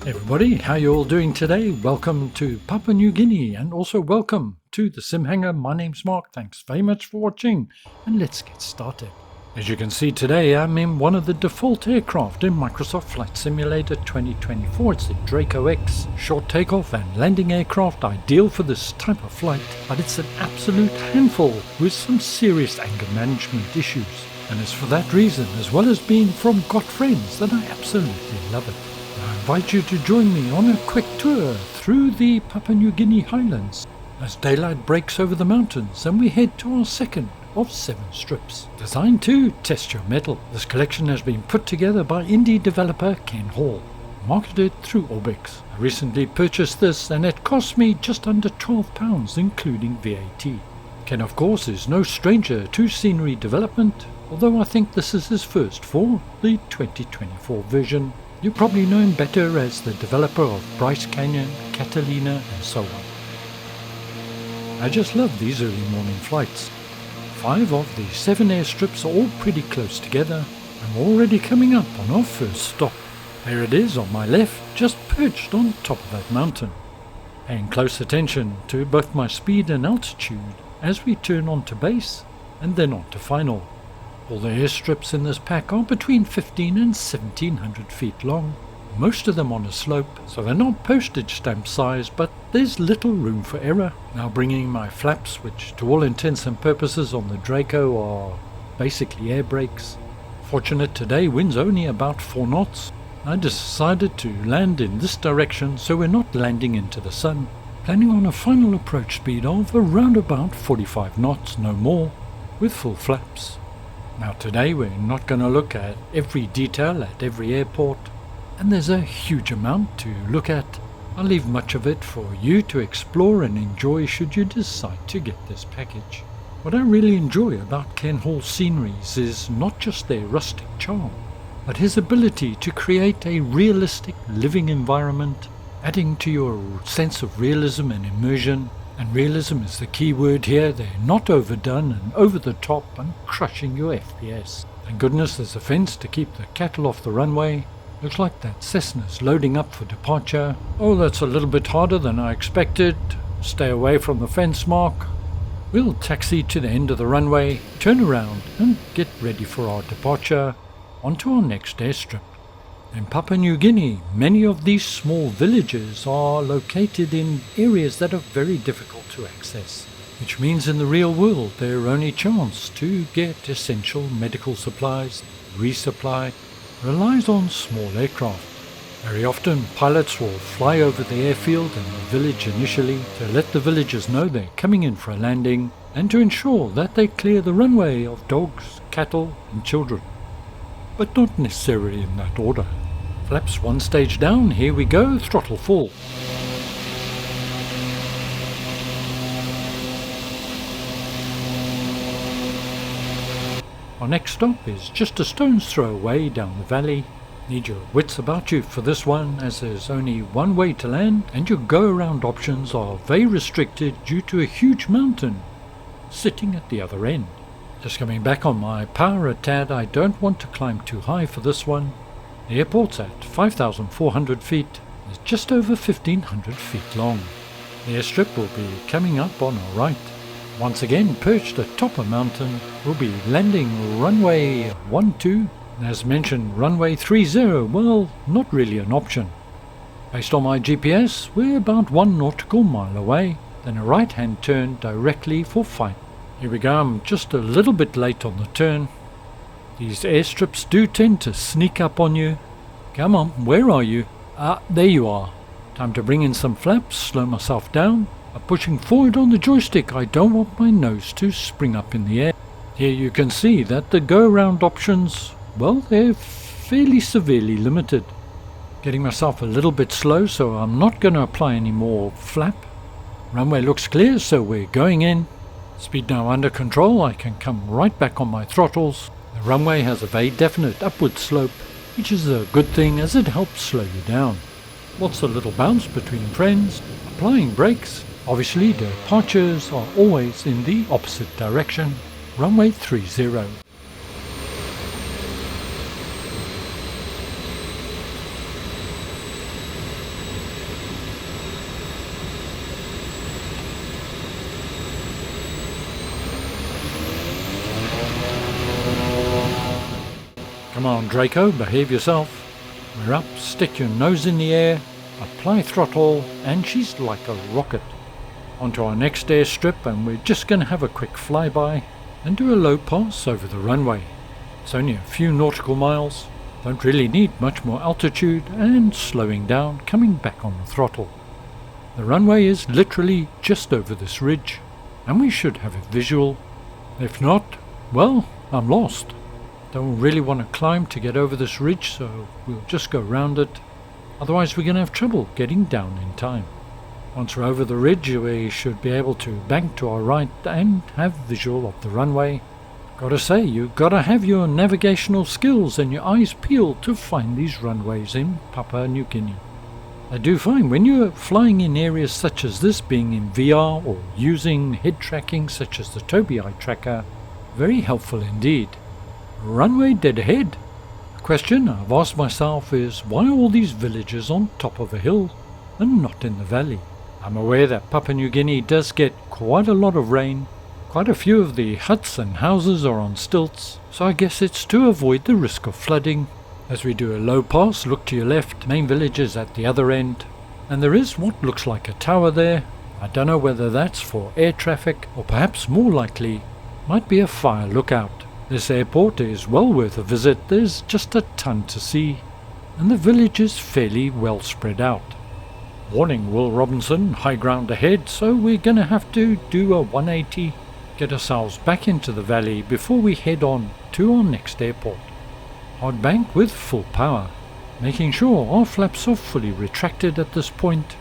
Everybody, how you all doing today? Welcome to Papua New Guinea and also welcome to the Sim Hangar. My name's Mark, thanks very much for watching and let's get started. As you can see today, I'm in one of the default aircraft in Microsoft Flight Simulator 2024. It's the Draco X, short takeoff and landing aircraft, ideal for this type of flight, but it's an absolute handful with some serious anger management issues. And it's for that reason, as well as being from Got Friends, that I absolutely love it. I invite you to join me on a quick tour through the Papua New Guinea Highlands as daylight breaks over the mountains and we head to our second of 7 strips. Designed to test your mettle, this collection has been put together by indie developer Ken Hall, marketed through orbx. I recently purchased this and it cost me just under £12 including VAT. Ken of course is no stranger to scenery development, although I think this is his first for the 2024 version. You probably know him better as the developer of Bryce Canyon, Catalina and so on. I just love these early morning flights. 5 of the 7 airstrips are all pretty close together and we're already coming up on our first stop. There it is on my left, just perched on top of that mountain. Paying close attention to both my speed and altitude as we turn onto base and then onto final. All the airstrips in this pack are between 15 and 1700 feet long, most of them on a slope, so they're not postage stamp size, but there's little room for error. Now bringing my flaps, which to all intents and purposes on the Draco are basically air brakes. Fortunate today, wind's only about 4 knots. I decided to land in this direction so we're not landing into the sun, planning on a final approach speed of around about 45 knots, no more, with full flaps. Now today we're not going to look at every detail at every airport, and there's a huge amount to look at. I'll leave much of it for you to explore and enjoy should you decide to get this package. What I really enjoy about Ken Hall's sceneries is not just their rustic charm, but his ability to create a realistic living environment, adding to your sense of realism and immersion. And realism is the key word here. They're not overdone and over the top and crushing your FPS. Thank goodness there's a fence to keep the cattle off the runway. Looks like that Cessna's loading up for departure. Oh, that's a little bit harder than I expected. Stay away from the fence, Mark. We'll taxi to the end of the runway, turn around and get ready for our departure onto our next airstrip. In Papua New Guinea, many of these small villages are located in areas that are very difficult to access, which means in the real world their only chance to get essential medical supplies, resupply, relies on small aircraft. Very often pilots will fly over the airfield and the village initially to let the villagers know they're coming in for a landing and to ensure that they clear the runway of dogs, cattle and children. But not necessarily in that order. Flaps 1 stage down, here we go, throttle full. Our next stop is just a stone's throw away down the valley. Need your wits about you for this one, as there's only one way to land and your go-around options are very restricted due to a huge mountain sitting at the other end. Just coming back on my power a tad, I don't want to climb too high for this one. The airport's at 5,400 feet, it's just over 1,500 feet long. The airstrip will be coming up on our right. Once again perched atop a mountain, we'll be landing runway 12. As mentioned, runway 30, well, not really an option. Based on my GPS, we're about 1 nautical mile away, then a right hand turn directly for flight. Here we go, I'm just a little bit late on the turn. These airstrips do tend to sneak up on you. Come on, where are you? Ah, there you are. Time to bring in some flaps, slow myself down. By pushing forward on the joystick, I don't want my nose to spring up in the air. Here you can see that the go-around options, well, they're fairly severely limited. Getting myself a little bit slow, so I'm not going to apply any more flap. Runway looks clear, so we're going in. Speed now under control, I can come right back on my throttles. The runway has a very definite upward slope, which is a good thing as it helps slow you down. Lots of little bounce between friends, applying brakes. Obviously departures are always in the opposite direction. Runway 30. Come on Draco, behave yourself. We're up, stick your nose in the air, apply throttle, and she's like a rocket. Onto our next airstrip, and we're just going to have a quick flyby and do a low pass over the runway. It's only a few nautical miles, don't really need much more altitude, and slowing down, coming back on the throttle. The runway is literally just over this ridge, and we should have a visual. If not, well, I'm lost. Don't really want to climb to get over this ridge, so we'll just go round it. Otherwise we're going to have trouble getting down in time. Once we're over the ridge, we should be able to bank to our right and have visual of the runway. Gotta say, you gotta have your navigational skills and your eyes peeled to find these runways in Papua New Guinea. I do find when you're flying in areas such as this, being in VR or using head tracking such as the Tobii Eye tracker, very helpful indeed. Runway dead ahead. A question I've asked myself is, why are all these villages on top of a hill and not in the valley? I'm aware that Papua New Guinea does get quite a lot of rain. Quite a few of the huts and houses are on stilts, so I guess it's to avoid the risk of flooding. As we do a low pass, look to your left, main village is at the other end, and there is what looks like a tower there. I don't know whether that's for air traffic, or perhaps more likely, might be a fire lookout. This airport is well worth a visit, there's just a ton to see, and the village is fairly well spread out. Warning Will Robinson, high ground ahead, so we're gonna have to do a 180, get ourselves back into the valley before we head on to our next airport. Hard bank with full power, making sure our flaps are fully retracted at this point.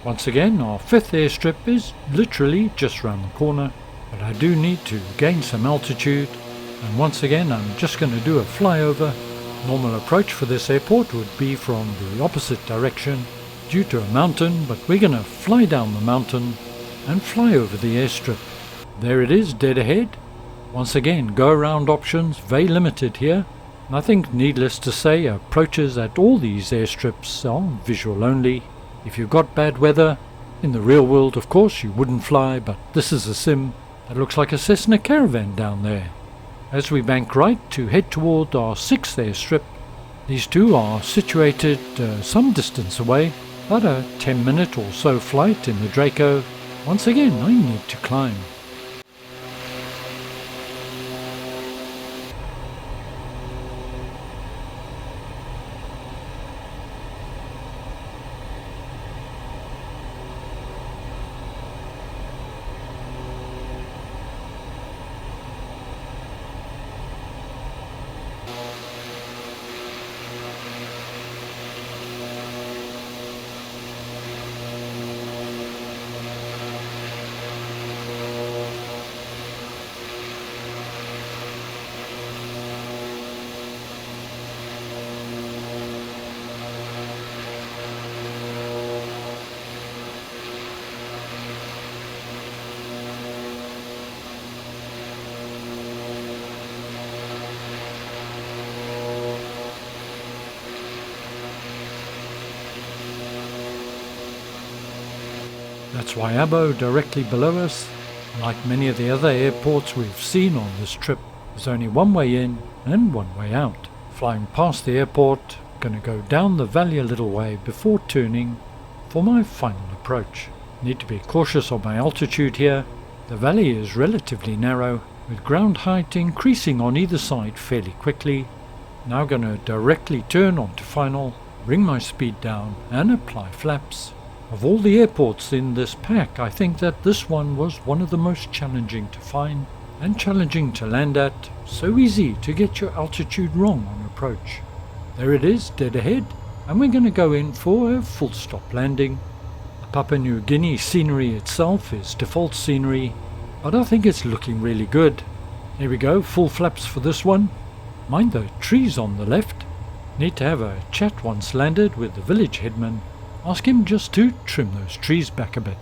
Once again, our 5th airstrip is literally just round the corner, but I do need to gain some altitude. And once again, I'm just going to do a flyover. Normal approach for this airport would be from the opposite direction due to a mountain, but we're going to fly down the mountain and fly over the airstrip. There it is, dead ahead. Once again, go around options, very limited here. And I think needless to say, approaches at all these airstrips are visual only. If you've got bad weather, in the real world of course you wouldn't fly, but this is a sim. That looks like a Cessna Caravan down there. As we bank right to head toward our 6th airstrip, these two are situated some distance away, about a 10-minute or so flight in the Draco. Once again, I need to climb. That's Waiabo directly below us. Like many of the other airports we've seen on this trip, there's only one way in and one way out. Flying past the airport, gonna go down the valley a little way before turning for my final approach. Need to be cautious of my altitude here. The valley is relatively narrow, with ground height increasing on either side fairly quickly. Now gonna directly turn onto final, bring my speed down and apply flaps. Of all the airports in this pack, I think that this one was one of the most challenging to find and challenging to land at, so easy to get your altitude wrong on approach. There it is, dead ahead, and we're going to go in for a full stop landing. The Papua New Guinea scenery itself is default scenery, but I think it's looking really good. Here we go, full flaps for this one. Mind the trees on the left. Need to have a chat once landed with the village headman. Ask him just to trim those trees back a bit.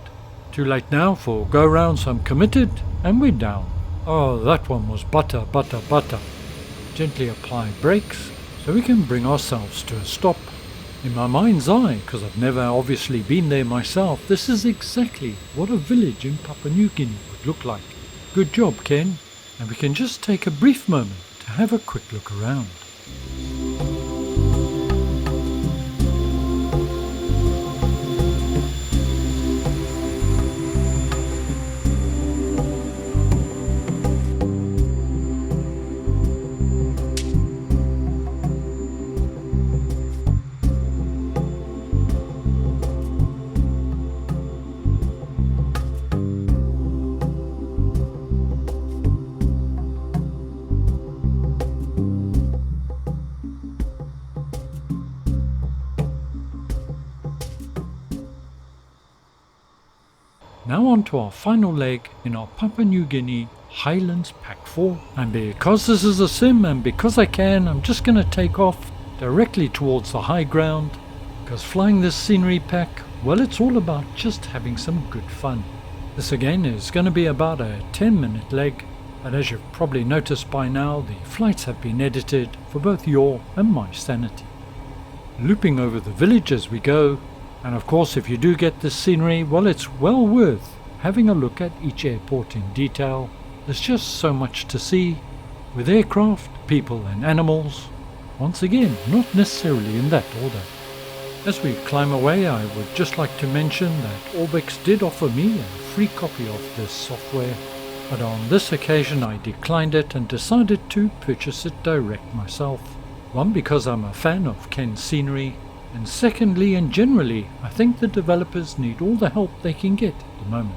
Too late now for go round, so I'm committed, and we're down. Oh, that one was butter. Gently apply brakes so we can bring ourselves to a stop. In my mind's eye, because I've never obviously been there myself, this is exactly what a village in Papua New Guinea would look like. Good job, Ken. And we can just take a brief moment to have a quick look around. Now on to our final leg in our Papua New Guinea Highlands Pack 4, and because this is a sim and because I can, I'm just going to take off directly towards the high ground, because flying this scenery pack, well, it's all about just having some good fun. This again is going to be about a 10-minute leg, but as you've probably noticed by now, the flights have been edited for both your and my sanity. Looping over the village as we go. And of course, if you do get this scenery, well, it's well worth having a look at each airport in detail. There's just so much to see, with aircraft, people and animals. Once again, not necessarily in that order. As we climb away, I would just like to mention that orbx did offer me a free copy of this software, but on this occasion I declined it and decided to purchase it direct myself. One, because I'm a fan of Ken's scenery, and secondly and generally, I think the developers need all the help they can get at the moment.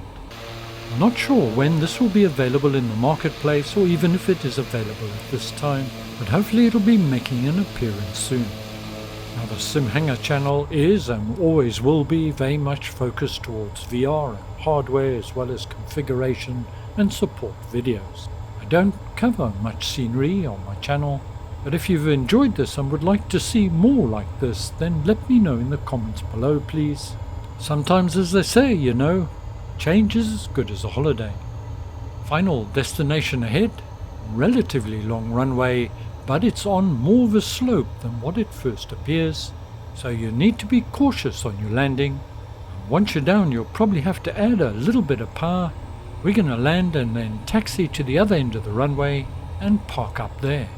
I'm not sure when this will be available in the marketplace or even if it is available at this time, but hopefully it'll be making an appearance soon. Now the SimHanger channel is and always will be very much focused towards VR and hardware as well as configuration and support videos. I don't cover much scenery on my channel, but if you've enjoyed this and would like to see more like this, then let me know in the comments below, please. Sometimes, as they say, you know, change is as good as a holiday. Final destination ahead, relatively long runway, but it's on more of a slope than what it first appears, so you need to be cautious on your landing. And once you're down, you'll probably have to add a little bit of power. We're going to land and then taxi to the other end of the runway and park up there.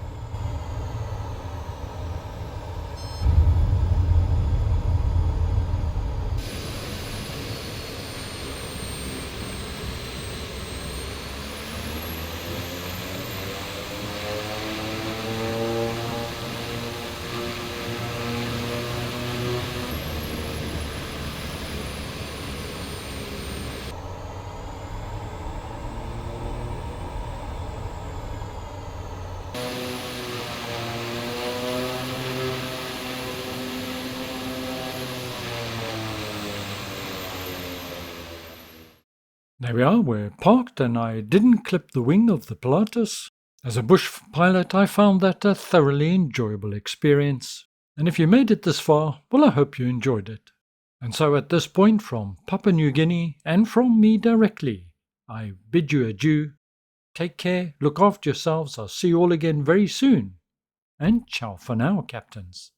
There we are, we're parked and I didn't clip the wing of the Pilatus. As a bush pilot, I found that a thoroughly enjoyable experience. And if you made it this far, well, I hope you enjoyed it. And so at this point, from Papua New Guinea and from me directly, I bid you adieu. Take care, look after yourselves, I'll see you all again very soon. And ciao for now, captains.